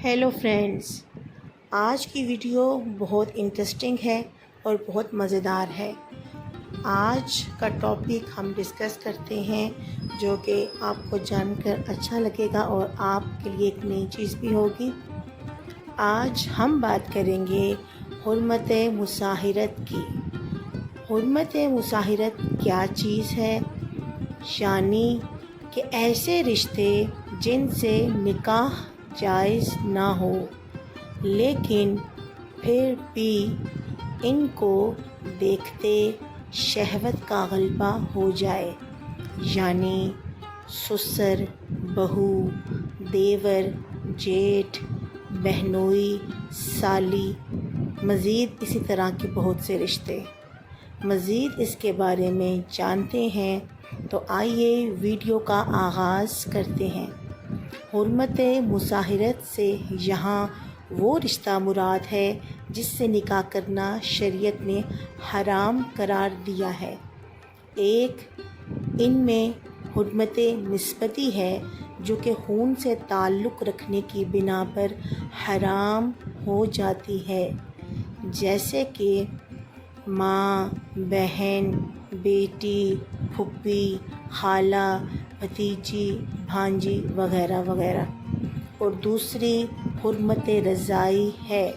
Hello friends, آج کی video بہت انٹرسٹنگ ہے اور بہت مزیدار ہے۔ آج کا ٹاپک ہم ڈسکس کرتے ہیں جو کہ آپ کو جان کر اچھا لگے گا اور آپ کے لیے ایک نئی چیز بھی ہوگی۔ آج ہم بات کریں گے حرمت مصاہرت کی۔ حرمت مصاہرت کیا چیز ہے؟ یعنی کہ ایسے رشتے جن سے نکاح جائز نہ ہو لیکن پھر بھی ان کو دیکھتے شہوت کا غلبہ ہو جائے، یعنی سسر، بہو، دیور، جیٹھ، بہنوئی، سالی، مزید اسی طرح کے بہت سے رشتے۔ مزید اس کے بارے میں جانتے ہیں تو آئیے ویڈیو کا آغاز کرتے ہیں۔ حرمت مصاہرت سے یہاں وہ رشتہ مراد ہے جس سے نکاح کرنا شریعت نے حرام قرار دیا ہے۔ ایک ان میں حرمت نسبتی ہے جو کہ خون سے تعلق رکھنے کی بنا پر حرام ہو جاتی ہے، جیسے کہ ماں، بہن، بیٹی، پھوپھی، خالہ، بھتیجی، بھانجی وغیرہ وغیرہ۔ اور دوسری حرمت رضاعی ہے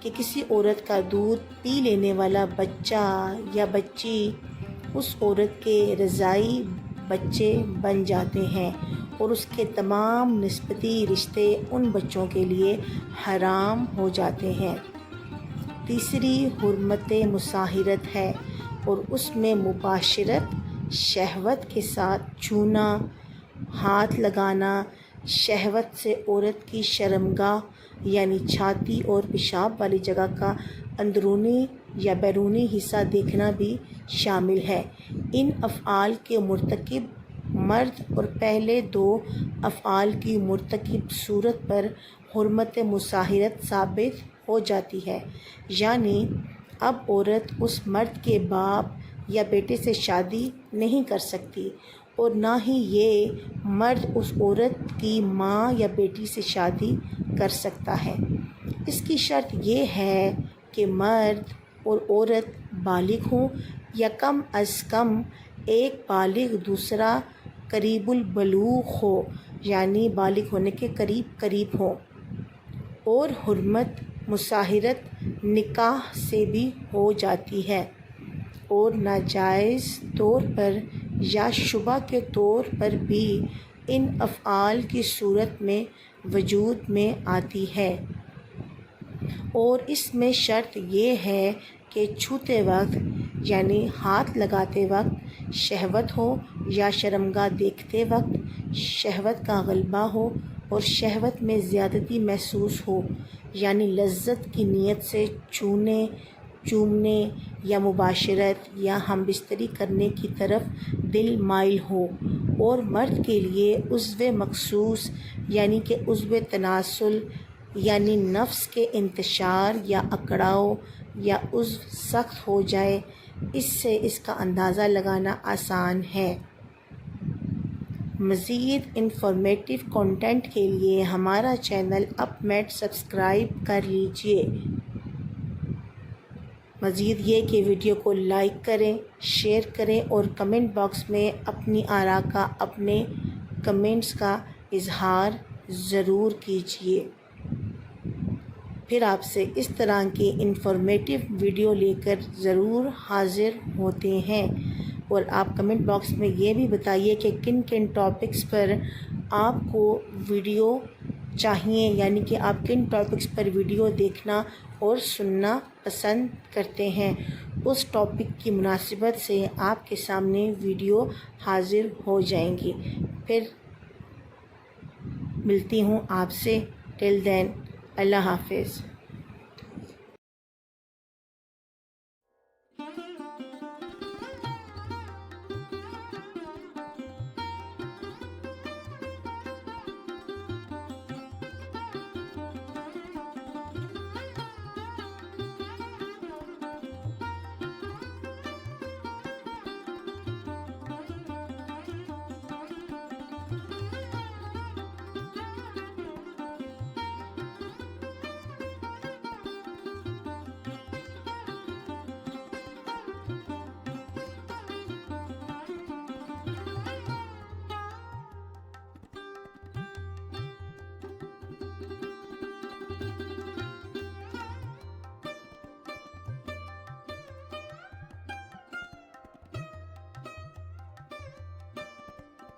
کہ کسی عورت کا دودھ پی لینے والا بچہ یا بچی اس عورت کے رضاعی بچے بن جاتے ہیں اور اس کے تمام نسبتی رشتے ان بچوں کے لیے حرام ہو جاتے ہیں۔ تیسری حرمت مصاہرت ہے اور اس میں مباشرت، شہوت کے ساتھ چھونا، ہاتھ لگانا، شہوت سے عورت کی شرمگاہ یعنی چھاتی اور پیشاب والی جگہ کا اندرونی یا بیرونی حصہ دیکھنا بھی شامل ہے۔ ان افعال کے مرتکب مرد اور پہلے دو افعال کی مرتکب صورت پر حرمت مصاہرت ثابت ہو جاتی ہے، یعنی اب عورت اس مرد کے باپ یا بیٹے سے شادی نہیں کر سکتی اور نہ ہی یہ مرد اس عورت کی ماں یا بیٹی سے شادی کر سکتا ہے۔ اس کی شرط یہ ہے کہ مرد اور عورت بالغ ہوں یا کم از کم ایک بالغ دوسرا قریب البلوغ ہو، یعنی بالغ ہونے کے قریب ہو۔ اور حرمت مصاہرت نکاح سے بھی ہو جاتی ہے اور ناجائز طور پر یا شبہ کے طور پر بھی ان افعال کی صورت میں وجود میں آتی ہے۔ اور اس میں شرط یہ ہے کہ چھوتے وقت یعنی ہاتھ لگاتے وقت شہوت ہو یا شرمگاہ دیکھتے وقت شہوت کا غلبہ ہو اور شہوت میں زیادتی محسوس ہو، یعنی لذت کی نیت سے چھونے، چومنے یا مباشرت یا ہم بستری کرنے کی طرف دل مائل ہو۔ اور مرد کے لیے عضو مخصوص یعنی کہ عضو تناسل یعنی نفس کے انتشار یا اکڑاؤ یا عضو سخت ہو جائے، اس سے اس کا اندازہ لگانا آسان ہے۔ مزید انفارمیٹیو کنٹینٹ کے لیے ہمارا چینل اپ میٹ سبسکرائب کر لیجیے۔ مزید یہ کہ ویڈیو کو لائک کریں، شیئر کریں اور کمنٹ باکس میں اپنی آراء کا، اپنے کمنٹس کا اظہار ضرور کیجیے۔ پھر آپ سے اس طرح کی انفارمیٹیو ویڈیو لے کر ضرور حاضر ہوتے ہیں۔ اور آپ کمنٹ باکس میں یہ بھی بتائیے کہ کن کن ٹاپکس پر آپ کو ویڈیو چاہیے، یعنی کہ آپ کن ٹاپکس پر ویڈیو دیکھنا اور سننا پسند کرتے ہیں۔ اس ٹاپک کی مناسبت سے آپ کے سامنے ویڈیو حاضر ہو جائیں گی۔ پھر ملتی ہوں آپ سے، ٹل دین، اللہ حافظ۔